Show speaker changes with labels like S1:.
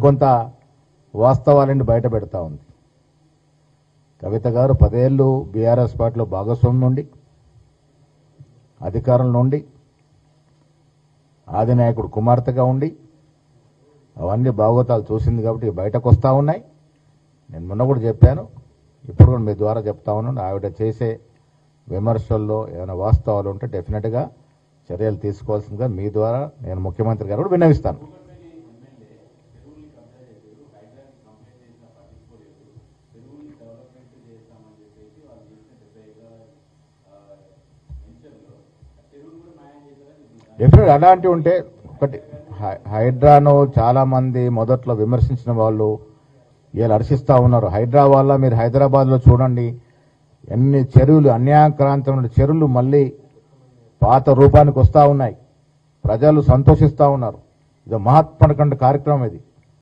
S1: ఇంకొంత వాస్తవాలని బయట పెడతా ఉంది. కవిత గారు 10 ఏళ్ళు బీఆర్ఎస్ పార్టీలో భాగస్వామ్యం నుండి, అధికారం నుండి, ఆదినాయకుడు కుమార్తెగా ఉండి అవన్నీ భాగవతాలు చూసింది కాబట్టి బయటకు వస్తూ ఉన్నాయి. నేను మొన్న కూడా చెప్పాను, ఇప్పుడు కూడా మీ ద్వారా చెప్తా ఉన్నాను. ఆవిడ చేసే విమర్శల్లో ఏమైనా వాస్తవాలు ఉంటే డెఫినెట్గా చర్యలు తీసుకోవాల్సిందిగా మీ ద్వారా నేను ముఖ్యమంత్రి గారు కూడా విన్నవిస్తాను. డెఫినెట్ అలాంటివి ఉంటే ఒకటి హైడ్రాను చాలా మంది మొదట్లో విమర్శించిన వాళ్ళు ఇలా హర్షిస్తూ ఉన్నారు. హైడ్రా వల్ల మీరు హైదరాబాద్లో చూడండి ఎన్ని చెరువులు, అన్యాక్రాంతమైన చెరువులు మళ్ళీ పాత రూపానికి వస్తూ ఉన్నాయి. ప్రజలు సంతోషిస్తూ ఉన్నారు. ఇది మహత్వకంట కార్యక్రమం ఇది.